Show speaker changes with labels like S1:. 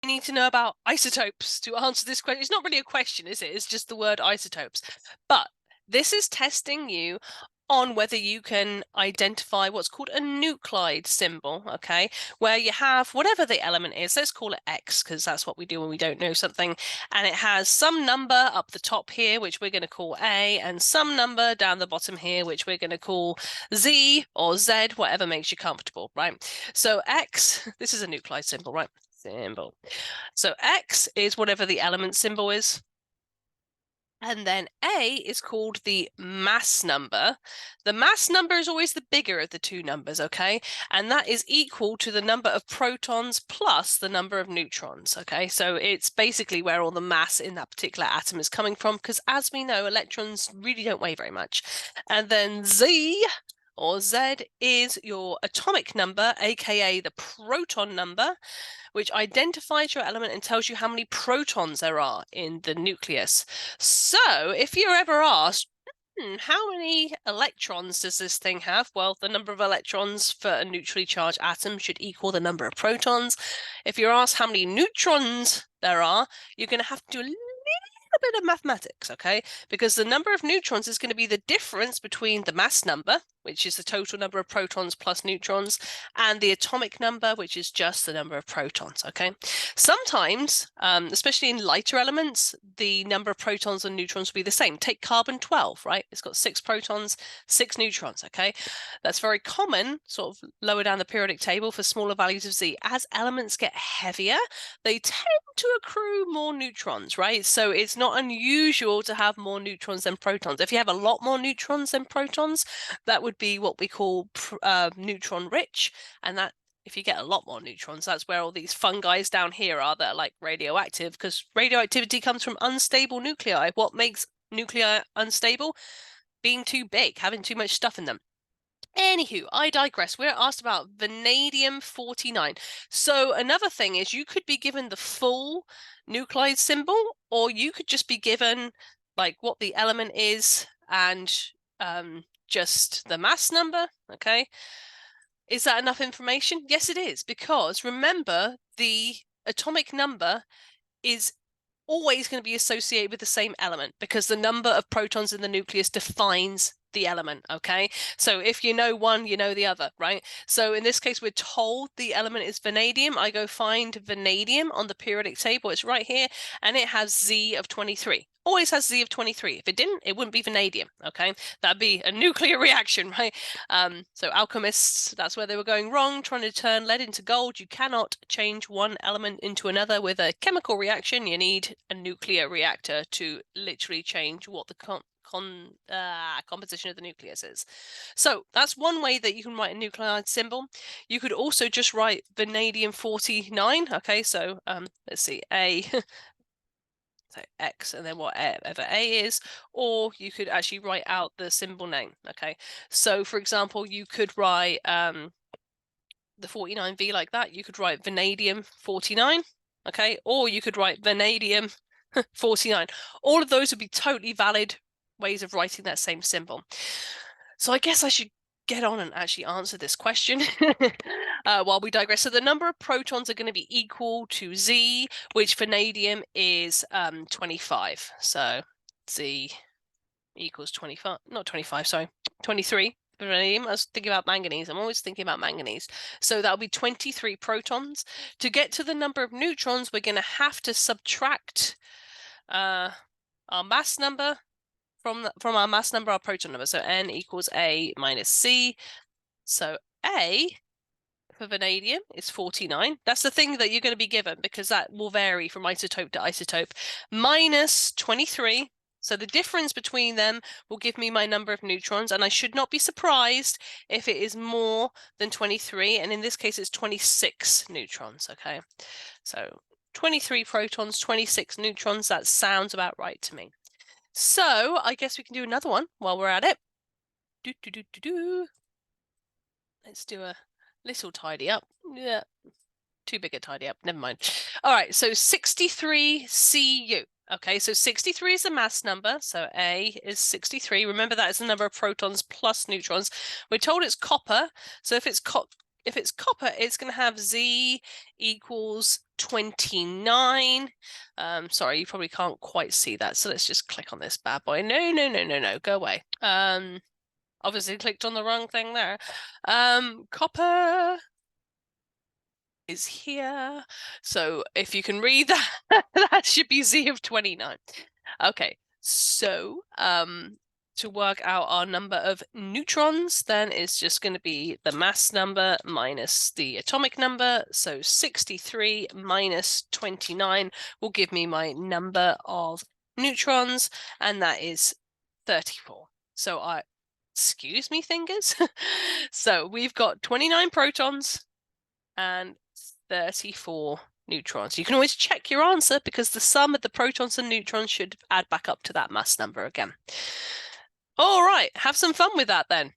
S1: need to know about isotopes to answer this question. It's not really a question, is it? It's just the word isotopes. But this is testing you on whether you can identify what's called a nuclide symbol, okay? Where you have whatever the element is, let's call it X, because that's what we do when we don't know something, and it has some number up the top here, which we're going to call A, and some number down the bottom here, which we're going to call Z or Z, whatever makes you comfortable, right? So X, this is a nuclide symbol, right? Symbol. So X is whatever the element symbol is. And then A is called the mass number. The mass number is always the bigger of the two numbers, okay? And that is equal to the number of protons plus the number of neutrons, okay? So it's basically where all the mass in that particular atom is coming from, because as we know, electrons really don't weigh very much. And then Z or Z is your atomic number, aka the proton number, which identifies your element and tells you how many protons there are in the nucleus. So if you're ever asked, how many electrons does this thing have? Well, the number of electrons for a neutrally charged atom should equal the number of protons. If you're asked how many neutrons there are, you're going to have to do a bit of mathematics, okay? Because the number of neutrons is going to be the difference between the mass number, which is the total number of protons plus neutrons, and the atomic number, which is just the number of protons, okay? Sometimes, especially in lighter elements, the number of protons and neutrons will be the same. Take carbon-12, right? It's got 6 protons, 6 neutrons, okay? That's very common, sort of lower down the periodic table for smaller values of Z. As elements get heavier, they tend to accrue more neutrons, right? So it's not unusual to have more neutrons than protons. If you have a lot more neutrons than protons, that would be what we call neutron rich, and that if you get a lot more neutrons, that's where all these fungi down here are that are like radioactive, because radioactivity comes from unstable nuclei. What makes nuclei unstable? Being too big, having too much stuff in them. Anywho, I digress. We're asked about vanadium-49. So another thing is you could be given the full nuclide symbol, or you could just be given like what the element is and just the mass number, okay? Is that enough information? Yes, it is, because remember, the atomic number is always going to be associated with the same element, because the number of protons in the nucleus defines the element, okay? So if you know one, you know the other, right? So in this case, we're told the element is vanadium. I go find vanadium on the periodic table. It's right here, and it has Z of 23. Always has Z of 23. If it didn't, it wouldn't be vanadium, okay? That'd be a nuclear reaction, right? So alchemists, that's where they were going wrong, trying to turn lead into gold. You cannot change one element into another with a chemical reaction. You need a nuclear reactor to literally change what the composition of the nucleus is. So that's one way that you can write a nuclide symbol. You could also just write vanadium-49. Okay, so let's see, A, so X, and then whatever A is, or you could actually write out the symbol name. Okay, so for example, you could write the 49V like that. You could write vanadium-49. Okay, or you could write vanadium-49. All of those would be totally valid ways of writing that same symbol. So I guess I should get on and actually answer this question while we digress. So the number of protons are going to be equal to Z, which vanadium is 25. So Z equals 25, not 25, sorry, 23. Vanadium. I was thinking about manganese. I'm always thinking about manganese. So that'll be 23 protons. To get to the number of neutrons, we're going to have to subtract our mass number from our mass number, our proton number. So N equals A minus C. So A for vanadium is 49. That's the thing that you're going to be given, because that will vary from isotope to isotope. Minus 23. So the difference between them will give me my number of neutrons, and I should not be surprised if it is more than 23, and in this case it's 26 neutrons, okay? So 23 protons, 26 neutrons, that sounds about right to me. So I guess we can do another one while we're at it. Let's do a little tidy up. Yeah, too big a tidy up. Never mind. All right, so 63 Cu. Okay, so 63 is the mass number. So A is 63. Remember, that is the number of protons plus neutrons. We're told it's copper. So if it's it's copper, it's going to have Z equals 29. Sorry, you probably can't quite see that, so let's just click on this bad boy. No, go away. Obviously clicked on the wrong thing there. Copper is here. So if you can read that, that should be Z of 29. Okay, so to work out our number of neutrons, then it's just going to be the mass number minus the atomic number. So 63 minus 29 will give me my number of neutrons, and that is 34. So excuse me, fingers. So we've got 29 protons and 34 neutrons. You can always check your answer because the sum of the protons and neutrons should add back up to that mass number again. All right, have some fun with that then.